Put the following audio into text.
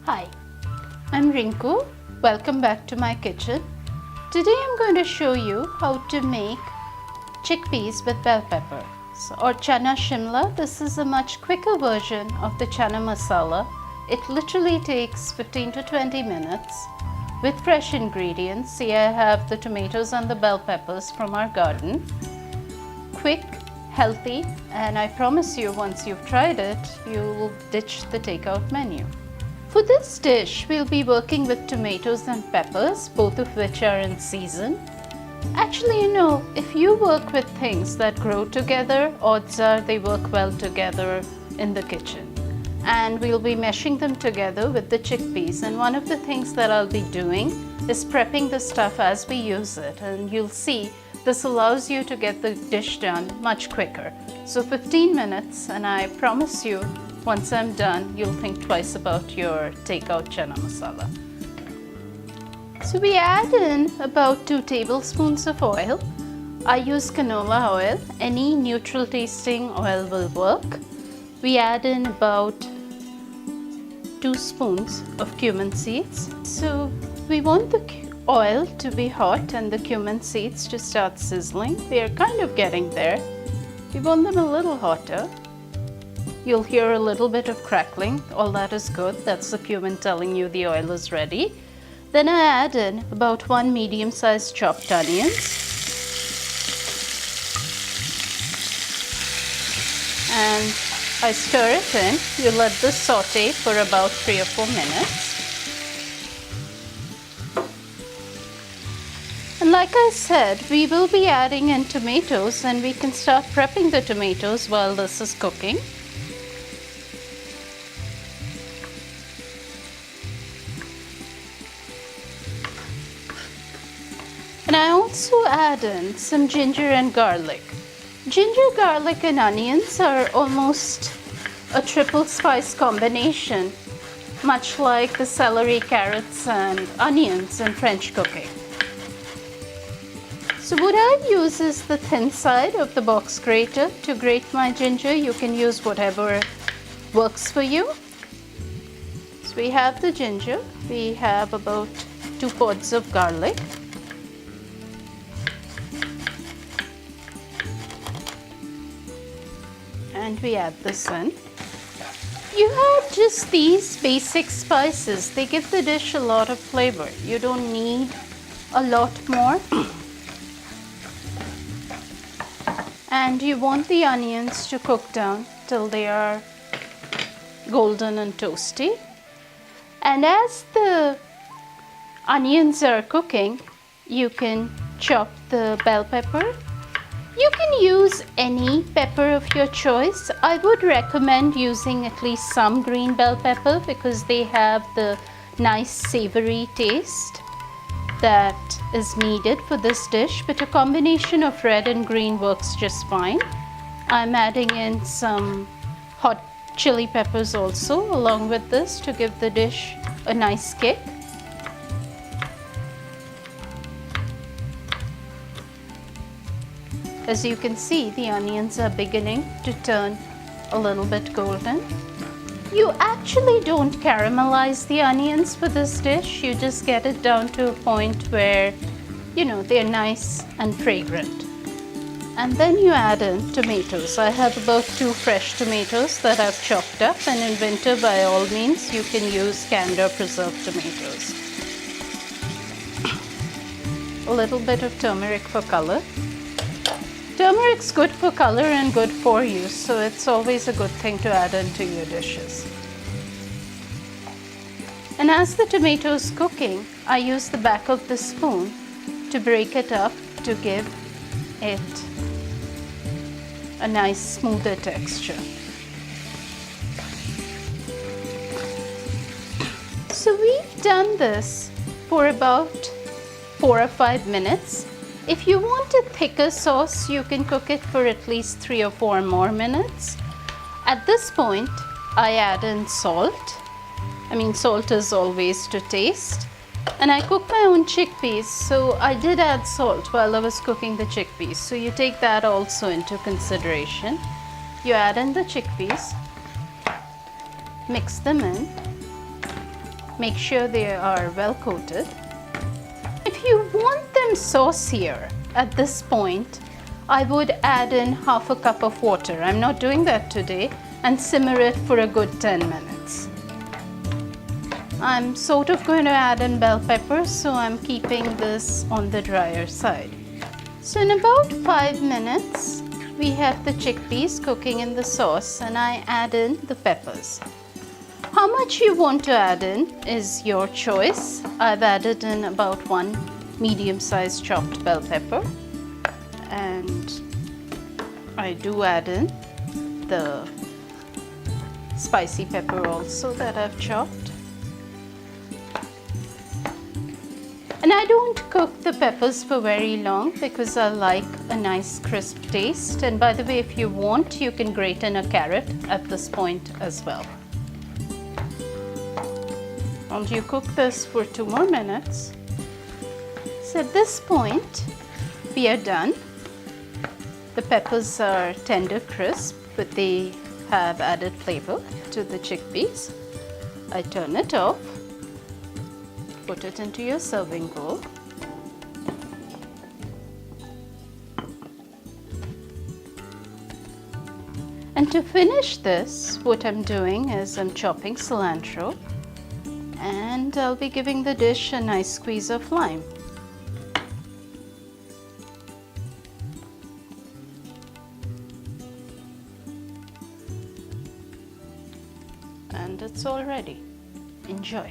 Hi, I'm Rinku. Welcome back to my kitchen. Today I'm going to show you how to make chickpeas with bell pepper or Chana Shimla. This is a much quicker version of the Chana Masala. It literally takes 15 to 20 minutes with fresh ingredients. See, I have the tomatoes and the bell peppers from our garden. Quick, healthy, and I promise you once you've tried it, you'll ditch the takeout menu. For this dish, we'll be working with tomatoes and peppers, both of which are in season. Actually, if you work with things that grow together, odds are they work well together in the kitchen. And we'll be meshing them together with the chickpeas. And one of the things that I'll be doing is prepping the stuff as we use it. And you'll see this allows you to get the dish done much quicker. So 15 minutes, and I promise you, once I'm done, you'll think twice about your takeout Chana Masala. So we add in about 2 tablespoons of oil. I use canola oil. Any neutral tasting oil will work. We add in about 2 spoons of cumin seeds. So we want the oil to be hot and the cumin seeds to start sizzling. We are kind of getting there. We want them a little hotter. You'll hear a little bit of crackling. All that is good. That's the cumin telling you the oil is ready. Then I add in about 1 medium-sized chopped onions. And I stir it in. You let this saute for about 3 or 4 minutes. And like I said, we will be adding in tomatoes, and we can start prepping the tomatoes while this is cooking. And I also add in some ginger and garlic. Ginger, garlic, and onions are almost a triple spice combination, much like the celery, carrots, and onions in French cooking. So what I use is the thin side of the box grater to grate my ginger. You can use whatever works for you. So we have the ginger. We have about 2 pods of garlic. And we add this in. You add just these basic spices. They give the dish a lot of flavor. You don't need a lot more. And you want the onions to cook down till they are golden and toasty. And as the onions are cooking, you can chop the bell pepper. You can use any pepper of your choice. I would recommend using at least some green bell pepper because they have the nice savory taste that is needed for this dish, but a combination of red and green works just fine. I'm adding in some hot chili peppers also along with this to give the dish a nice kick. As you can see, the onions are beginning to turn a little bit golden. You actually don't caramelize the onions for this dish. You just get it down to a point where, they're nice and fragrant. And then you add in tomatoes. I have about 2 fresh tomatoes that I've chopped up, and in winter, by all means, you can use canned or preserved tomatoes. A little bit of turmeric for color. Turmeric's good for color and good for you, so it's always a good thing to add into your dishes. And as the tomato is cooking, I use the back of the spoon to break it up to give it a nice smoother texture. So we've done this for about 4 or 5 minutes. If you want a thicker sauce, you can cook it for at least 3 or 4 more minutes. At this point, I add in salt. Salt is always to taste. And I cook my own chickpeas, so I did add salt while I was cooking the chickpeas. So you take that also into consideration. You add in the chickpeas, mix them in. Make sure they are well coated. If you want them saucier at this point, I would add in half a cup of water. I'm not doing that today, and simmer it for a good 10 minutes. I'm sort of going to add in bell peppers, so I'm keeping this on the drier side. So in about 5 minutes, we have the chickpeas cooking in the sauce, and I add in the peppers. How much you want to add in is your choice. I've added in about 1 medium-sized chopped bell pepper, and I do add in the spicy pepper also that I've chopped. And I don't cook the peppers for very long because I like a nice crisp taste. And by the way, if you want, you can grate in a carrot at this point as well. And you cook this for 2 more minutes. So at this point, we are done. The peppers are tender crisp, but they have added flavor to the chickpeas. I turn it off. Put it into your serving bowl. And to finish this, what I'm doing is I'm chopping cilantro, and I'll be giving the dish a nice squeeze of lime. And it's all ready. Enjoy.